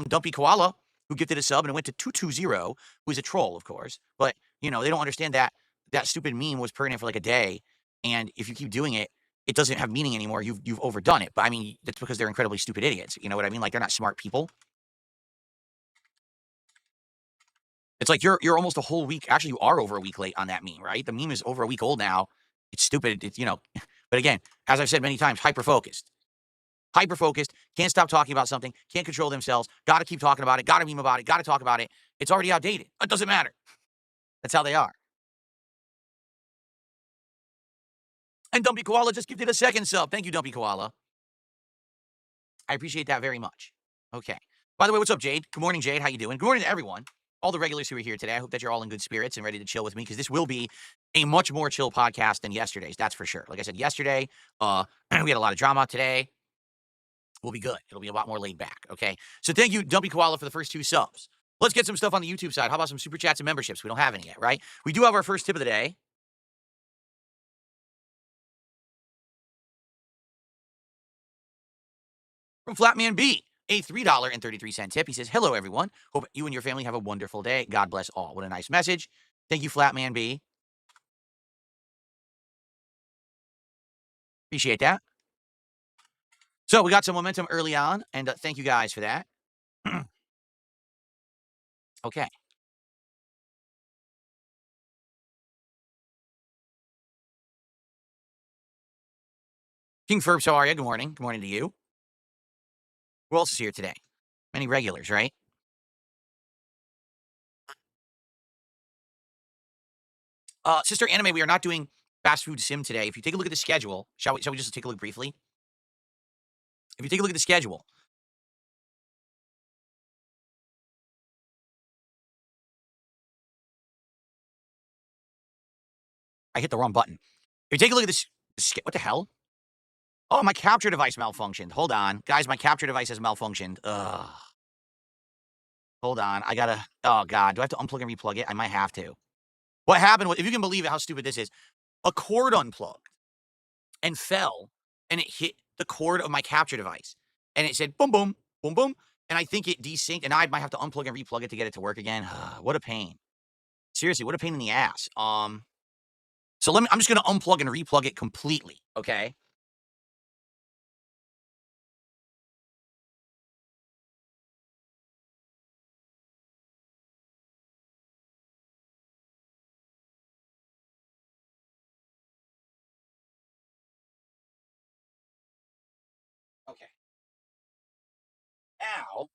Dumpy Koala, who gifted a sub and it went to 220, who's a troll, of course. But, they don't understand that that stupid meme was pertinent for like a day. And if you keep doing it, it doesn't have meaning anymore. You've overdone it. But I mean, that's because they're incredibly stupid idiots. You know what I mean? Like, they're not smart people. It's like you're almost a whole week. Actually, you are over a week late on that meme, right? The meme is over a week old now. It's stupid. It's, but again, as I've said many times, hyper-focused. Hyper-focused, can't stop talking about something, can't control themselves, got to keep talking about it, got to meme about it, got to talk about it. It's already outdated. It doesn't matter. That's how they are. And Dumpy Koala just gifted a second sub. Thank you, Dumpy Koala. I appreciate that very much. Okay. By the way, what's up, Jade? Good morning, Jade. How you doing? Good morning to everyone. All the regulars who are here today. I hope that you're all in good spirits and ready to chill with me, because this will be a much more chill podcast than yesterday's. That's for sure. Like I said, yesterday, we had a lot of drama. Today will be good. It'll be a lot more laid back. Okay. So thank you, Dumpy Koala, for the first 2 subs. Let's get some stuff on the YouTube side. How about some super chats and memberships? We don't have any yet, right? We do have our first tip of the day. From Flatman B, a $3.33 tip. He says, hello, everyone. Hope you and your family have a wonderful day. God bless all. What a nice message. Thank you, Flatman B. Appreciate that. So we got some momentum early on, and thank you guys for that. Okay. King Ferbs, how are you? Good morning. Good morning to you. Who else is here today? Many regulars, right? Sister Anime, we are not doing fast food sim today. If you take a look at the schedule, shall we just take a look briefly? If you take a look at the schedule, I hit the wrong button. If you take a look at this, what the hell? Oh, my capture device malfunctioned. Hold on. Guys, my capture device has malfunctioned. Ugh. Hold on. I gotta, oh God, do I have to unplug and replug it? I might have to. What happened was, if you can believe it, how stupid this is, a cord unplugged and fell, and it hit the cord of my capture device. And it said, boom, boom, boom, boom. And I think it desynced, and I might have to unplug and replug it to get it to work again. What a pain. Seriously, what a pain in the ass. So I'm just gonna unplug and replug it completely, okay? Okay. Now,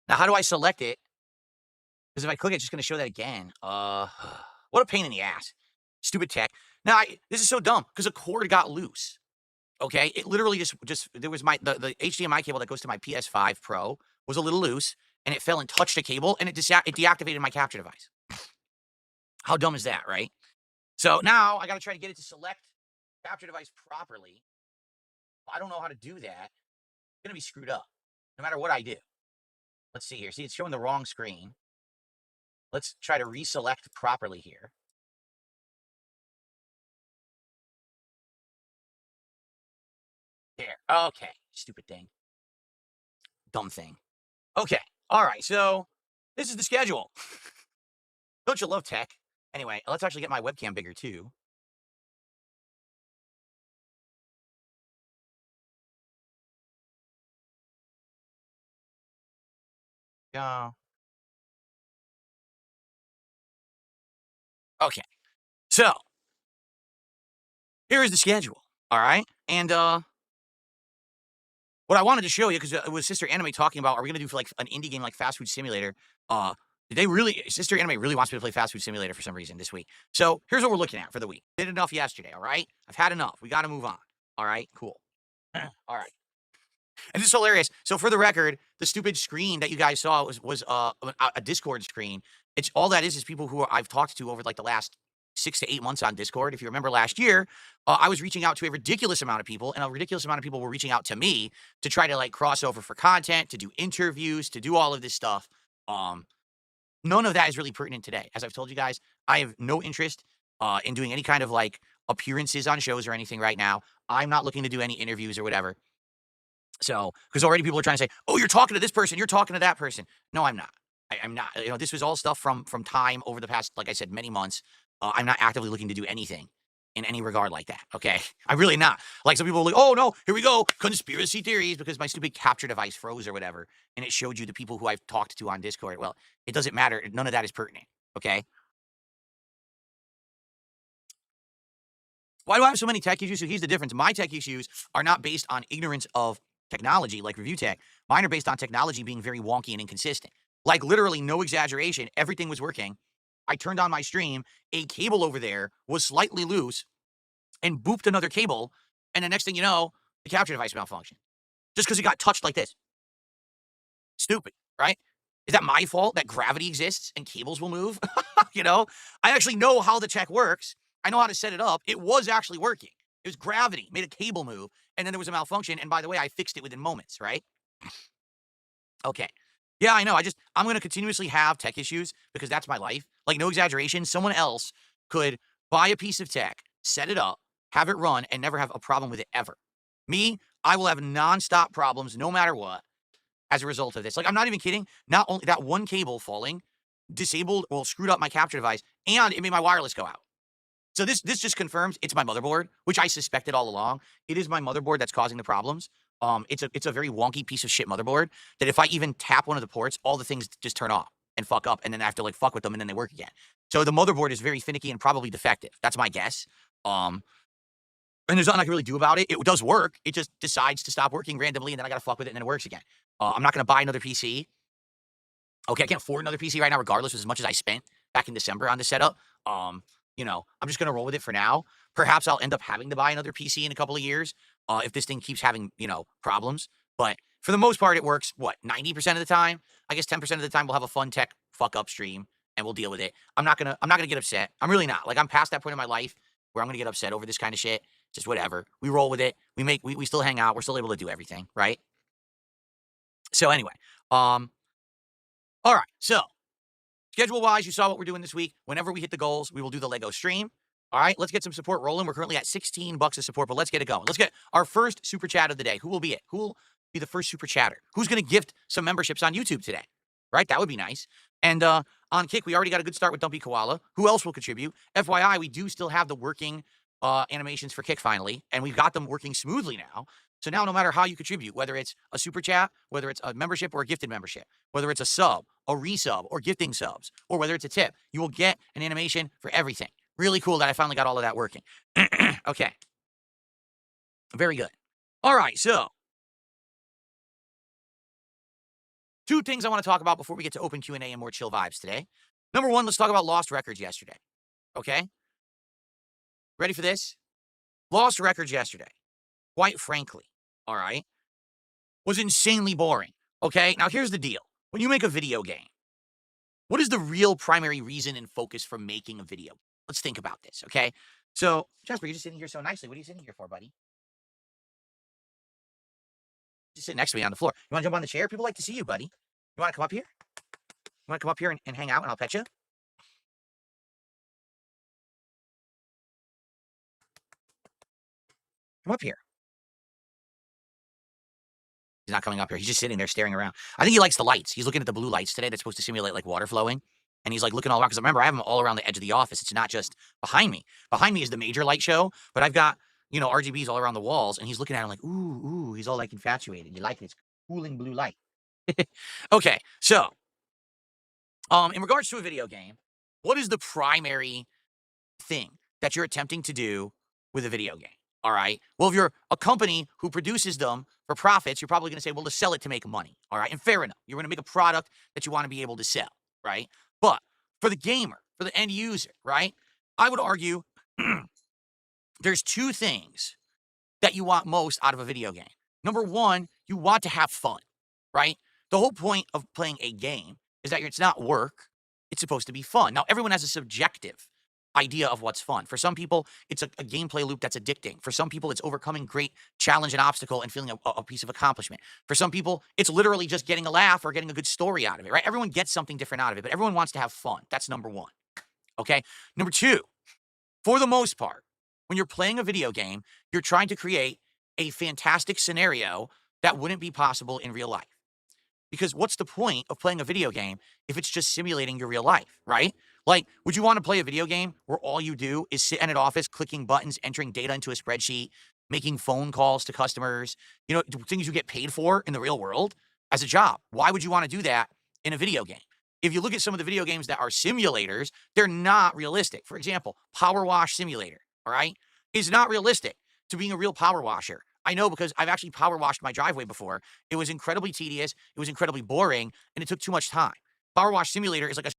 now how do I select it? Because if I click it, it's just gonna show that again. What a pain in the ass. Stupid tech. Now, this is so dumb, because a cord got loose. Okay, it literally just there was the HDMI cable that goes to my PS5 Pro was a little loose, and it fell and touched a cable, and it deactivated my capture device. How dumb is that, right? So now I got to try to get it to select capture device properly. I don't know how to do that. It's gonna be screwed up, no matter what I do. Let's see here. See, it's showing the wrong screen. Let's try to reselect properly here. There. Okay. Stupid thing. Dumb thing. Okay. All right. So this is the schedule. Don't you love tech? Anyway, let's actually get my webcam bigger too. Yeah. Okay. So here is the schedule. All right. And what I wanted to show you, because it was Sister Anime talking about, are we gonna do for like an indie game like Fast Food Simulator? Sister Anime really wants me to play Fast Food Simulator for some reason this week. So here's what we're looking at for the week. Did enough yesterday, all right? I've had enough. We gotta move on. All right, cool. All right. And it's hilarious. So for the record, the stupid screen that you guys saw was a Discord screen. It's all that is people who I've talked to over like the last 6 to 8 months on Discord. If you remember last year, I was reaching out to a ridiculous amount of people, and a ridiculous amount of people were reaching out to me to try to like cross over for content, to do interviews, to do all of this stuff. None of that is really pertinent today. As I've told you guys, I have no interest in doing any kind of like appearances on shows or anything right now. I'm not looking to do any interviews or whatever. So, because already people are trying to say, "Oh, you're talking to this person, you're talking to that person." No, I'm not. I'm not. This was all stuff from time over the past, like I said, many months. I'm not actively looking to do anything in any regard like that. Okay, I'm really not. Like some people are like, "Oh no, here we go, conspiracy theories," because my stupid capture device froze or whatever, and it showed you the people who I've talked to on Discord. Well, it doesn't matter. None of that is pertinent. Okay. Why do I have so many tech issues? So here's the difference. My tech issues are not based on ignorance of technology like review tech. Mine are based on technology being very wonky and inconsistent. Like literally no exaggeration, everything was working. I turned on my stream, a cable over there was slightly loose and booped another cable, and the next thing you know, the capture device malfunctioned. Just because it got touched like this. Stupid, right? Is that my fault that gravity exists and cables will move? I actually know how the tech works. I know how to set it up. It was actually working. It was gravity, made a cable move, and then there was a malfunction. And by the way, I fixed it within moments, right? Okay. Yeah, I know. I'm going to continuously have tech issues because that's my life. Like, no exaggeration. Someone else could buy a piece of tech, set it up, have it run, and never have a problem with it ever. Me, I will have nonstop problems no matter what as a result of this. Like, I'm not even kidding. Not only that one cable falling disabled, well, screwed up my capture device, and it made my wireless go out. So this just confirms it's my motherboard, which I suspected all along. It is my motherboard that's causing the problems. It's a very wonky piece of shit motherboard that if I even tap one of the ports, all the things just turn off and fuck up, and then I have to like fuck with them, and then they work again. So the motherboard is very finicky and probably defective. That's my guess. And there's nothing I can really do about it. It does work. It just decides to stop working randomly, and then I gotta fuck with it, and then it works again. I'm not gonna buy another PC. Okay, I can't afford another PC right now, regardless of as much as I spent back in December on this setup. I'm just gonna roll with it for now. Perhaps I'll end up having to buy another PC in a couple of years if this thing keeps having problems. But for the most part, it works. What 90% of the time? I guess 10% of the time we'll have a fun tech fuck up stream and we'll deal with it. I'm not gonna get upset. I'm really not. Like I'm past that point in my life where I'm gonna get upset over this kind of shit. Just whatever. We roll with it. We still hang out. We're still able to do everything, right? So anyway, all right. So schedule wise, you saw what we're doing this week. Whenever we hit the goals, we will do the Lego stream. All right, let's get some support rolling. We're currently at $16 of support, but let's get it going. Let's get our first super chat of the day. Who will be it? Who will be the first super chatter? Who's going to gift some memberships on YouTube today? Right, that would be nice. And on Kick, we already got a good start with Dumpy Koala. Who else will contribute? FYI, we do still have the working animations for Kick finally, and we've got them working smoothly now. So now no matter how you contribute, whether it's a super chat, whether it's a membership or a gifted membership, whether it's a sub, a resub, or gifting subs, or whether it's a tip, you will get an animation for everything. Really cool that I finally got all of that working. Okay. Very good. All right, so two things I want to talk about before we get to open Q&A and more chill vibes today. Number one, let's talk about lost records yesterday. Okay? Ready for this? Lost records yesterday. Quite frankly, all right, was insanely boring. Okay, now here's the deal. When you make a video game, what is the real primary reason and focus for making a video? Let's think about this, okay? So, Jasper, you're just sitting here so nicely. What are you sitting here for, buddy? Just sit next to me on the floor. You want to jump on the chair? People like to see you, buddy. You want to come up here? You want to come up here and hang out and I'll pet you? Come up here. He's not coming up here. He's just sitting there staring around. I think he likes the lights. He's looking at the blue lights today that's supposed to simulate like water flowing. And he's like looking all around. Because remember, I have them all around the edge of the office. It's not just behind me. Behind me is the major light show, but I've got, RGBs all around the walls. And he's looking at him like, ooh. He's all like infatuated. You like this cooling blue light. Okay, so in regards to a video game, what is the primary thing that you're attempting to do with a video game? All right. Well, if you're a company who produces them for profits, you're probably going to say, well, to sell it to make money. All right. And fair enough. You're going to make a product that you want to be able to sell. Right. But for the gamer, for the end user, right, I would argue there's two things that you want most out of a video game. Number one, you want to have fun. Right. The whole point of playing a game is that it's not work. It's supposed to be fun. Now, everyone has a subjective idea of what's fun. For some people, it's a gameplay loop that's addicting. For some people, it's overcoming great challenge and obstacle and feeling a piece of accomplishment. For some people, it's literally just getting a laugh or getting a good story out of it, right? Everyone gets something different out of it, but everyone wants to have fun. That's number one, okay? Number two, for the most part, when you're playing a video game, you're trying to create a fantastic scenario that wouldn't be possible in real life. Because what's the point of playing a video game if it's just simulating your real life, right? Like, would you want to play a video game where all you do is sit in an office, clicking buttons, entering data into a spreadsheet, making phone calls to customers, things you get paid for in the real world as a job? Why would you want to do that in a video game? If you look at some of the video games that are simulators, they're not realistic. For example, Power Wash Simulator, all right, is not realistic to being a real power washer. I know because I've actually power washed my driveway before. It was incredibly tedious, it was incredibly boring, and it took too much time. Power Wash Simulator is like a